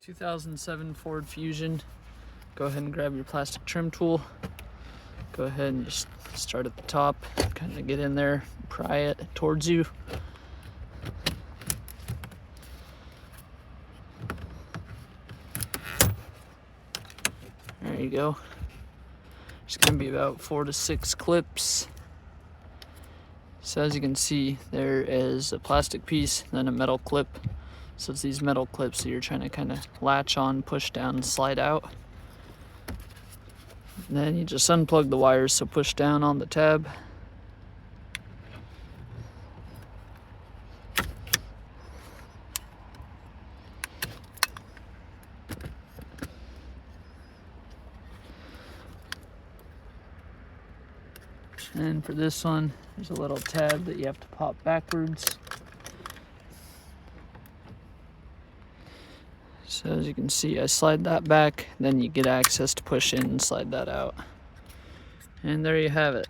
2007 Ford Fusion. Go ahead and grab your plastic trim tool. Go ahead and just start at the top, kind of get in there, pry it towards you. There you go. It's going to be about 4 to 6 clips. So as you can see, there is a plastic piece, then a metal clip. So it's these metal clips that you're trying to kind of latch on, push down, and slide out. And then you just unplug the wires, so push down on the tab. And for this one, there's a little tab that you have to pop backwards. So as you can see, I slide that back, then you get access to push in and slide that out. And there you have it.